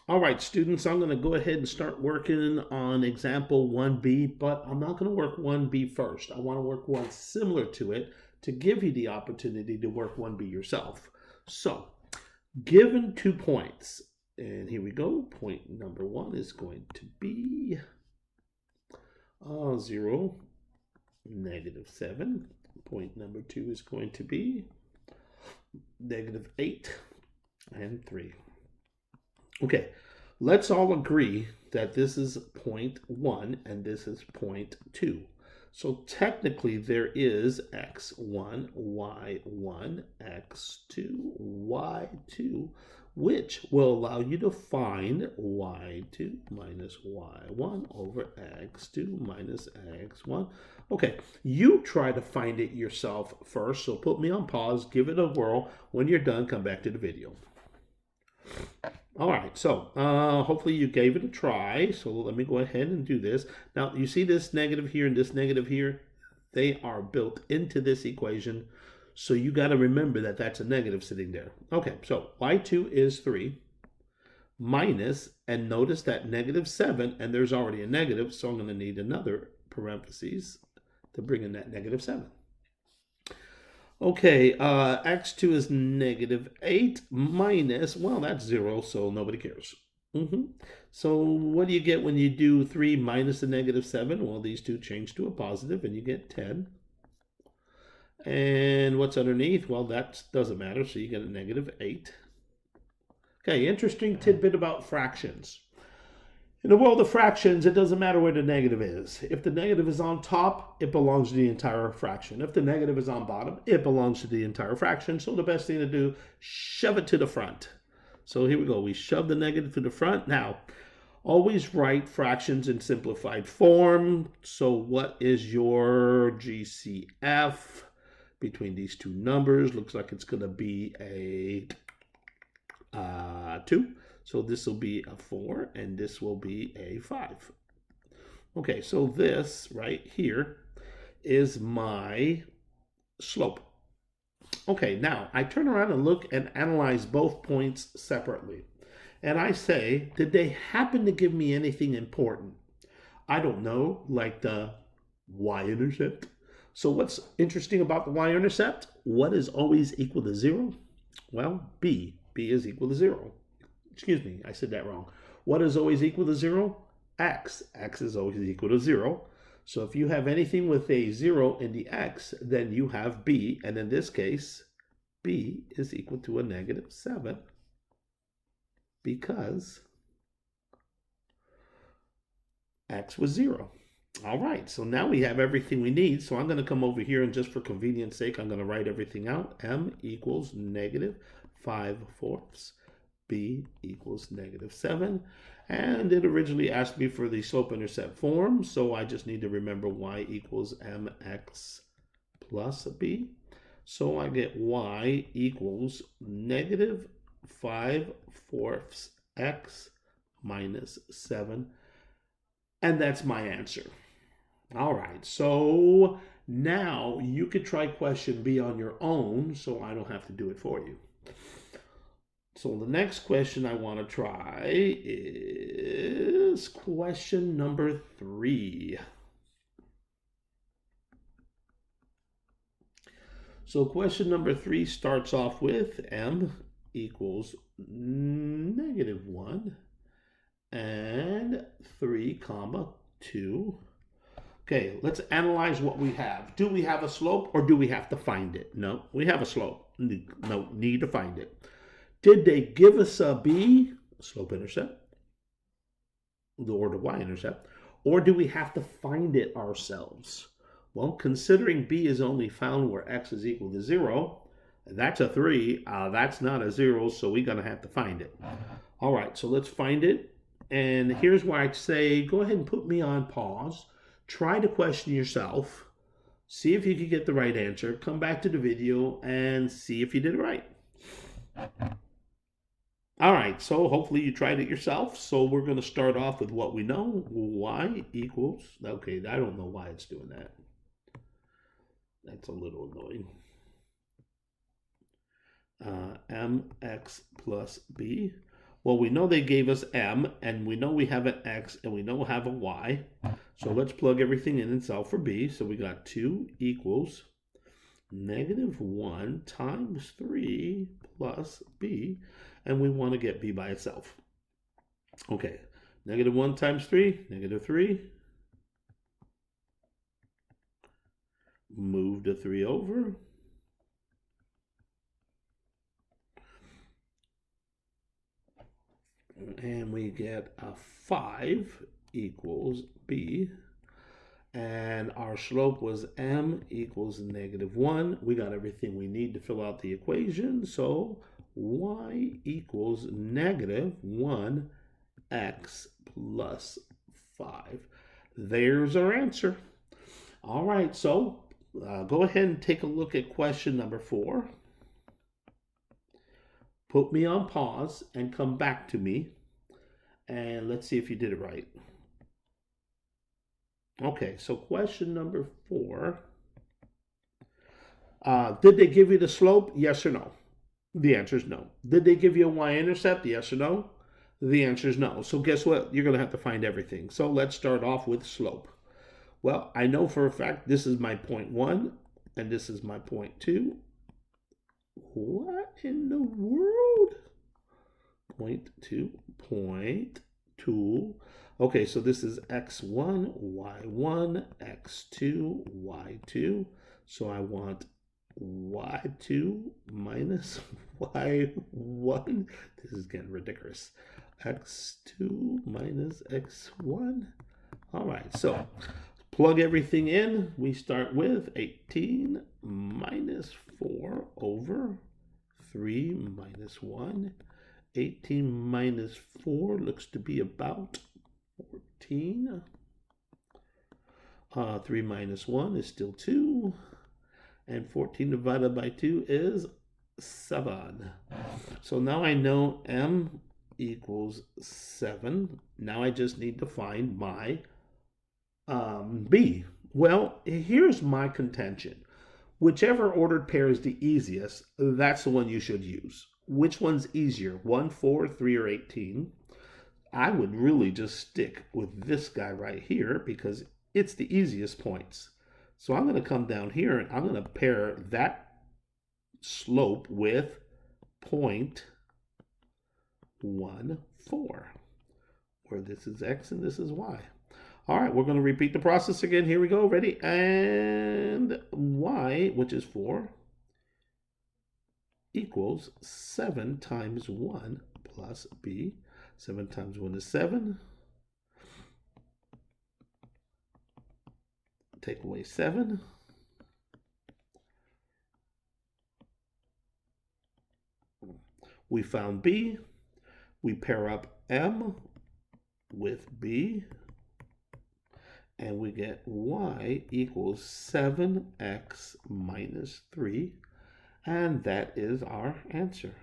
All right, students, I'm going to go ahead and start working on example 1B, but I'm not going to work 1B first. I want to work one similar to it to give you the opportunity to work 1B yourself. So, given 2 points, and here we go. Point number 1 is going to be 0, -7. Point number 2 is going to be -8 and 3. Okay, let's all agree that this is point 1 and this is point 2. So technically there is x1, y1, x2, y2, which will allow you to find y2 minus y1 over x2 minus x1. Okay, you try to find it yourself first, so put me on pause, give it a whirl. When you're done, come back to the video. All right, so hopefully you gave it a try. So let me go ahead and do this. Now, you see this negative here and this negative here? They are built into this equation. So you got to remember that that's a negative sitting there. Okay, so y2 is 3 minus, and notice that -7, and there's already a negative, so I'm going to need another parentheses to bring in that -7. Okay, x2 is -8 minus, well, that's 0, so nobody cares. So what do you get when you do 3 minus the -7? Well, these two change to a positive, and you get 10. And what's underneath? Well, that doesn't matter, so you get a -8. Okay, interesting tidbit about fractions. In the world of fractions, it doesn't matter where the negative is. If the negative is on top, it belongs to the entire fraction. If the negative is on bottom, it belongs to the entire fraction. So the best thing to do, shove it to the front. So here we go. We shove the negative to the front. Now, always write fractions in simplified form. So what is your GCF between these two numbers? Looks like it's going to be a 2. So this will be a 4 and this will be a 5. Okay, so this right here is my slope. Okay, now I turn around and look and analyze both points separately. And I say, did they happen to give me anything important? I don't know, like the y-intercept. So what's interesting about the y-intercept? What is always equal to 0? Well, b. b is equal to 0. Excuse me, I said that wrong. What is always equal to 0? X. X is always equal to 0. So if you have anything with a 0 in the x, then you have b. And in this case, b is equal to a -7 because x was 0. All right, so now we have everything we need. So I'm going to come over here and just for convenience sake, I'm going to write everything out. M equals -5/4. B equals -7. And it originally asked me for the slope-intercept form, so I just need to remember y equals mx plus b. So I get y equals -5/4 x minus 7. And that's my answer. All right, so now you could try question B on your own, so I don't have to do it for you. So the next question I want to try is question number 3. So question number 3 starts off with m equals -1 and 3 comma 2. Okay, let's analyze what we have. Do we have a slope or do we have to find it? No, we have a slope. No, need to find it. Did they give us a b, slope-intercept, or the y-intercept, or do we have to find it ourselves? Well, considering b is only found where x is equal to 0, that's a 3, that's not a 0, so we're going to have to find it. All right, so let's find it. And here's why I'd say go ahead and put me on pause. Try to question yourself. See if you can get the right answer. Come back to the video and see if you did it right. All right, so hopefully you tried it yourself. So we're going to start off with what we know. Y equals, okay, I don't know why it's doing that. That's a little annoying. Mx plus b. Well, we know they gave us m, and we know we have an x, and we know we have a y. So let's plug everything in and solve for b. So we got 2 equals -1 times 3 plus b, and we want to get b by itself. Okay, -1 times 3, -3. Move the 3 over. And we get a 5 equals b. And our slope was m equals -1. We got everything we need to fill out the equation. So y equals -1x plus 5. There's our answer. All right, so go ahead and take a look at question number 4. Put me on pause and come back to me. And let's see if you did it right. Okay, so question number 4. Did they give you the slope? Yes or no? The answer is no. Did they give you a y-intercept? Yes or no? The answer is no. So guess what? You're going to have to find everything. So let's start off with slope. Well, I know for a fact this is my point 1 and this is my point 2. What in the world? Point 2, point 2. Okay, so this is x1, y1, x2, y2. So I want y2 minus y1. This is getting ridiculous. x2 minus x1. All right, so plug everything in. We start with 18 minus 4 over 3 minus 1. 18 minus 4 looks to be about 14. 3 minus 1 is still 2. And 14 divided by 2 is 7. So now I know m equals 7. Now I just need to find my b. Well, here's my contention. Whichever ordered pair is the easiest, that's the one you should use. Which one's easier, 1, 4, 3, or 18? I would really just stick with this guy right here because it's the easiest points. So I'm going to come down here and I'm going to pair that slope with 0.14, where this is x and this is y. All right, we're going to repeat the process again. Here we go. Ready? And y, which is 4, equals 7 times 1 plus b. 7 times 1 is 7. Take away 7. We found b. We pair up m with b. And we get y equals 7x minus 3. And that is our answer.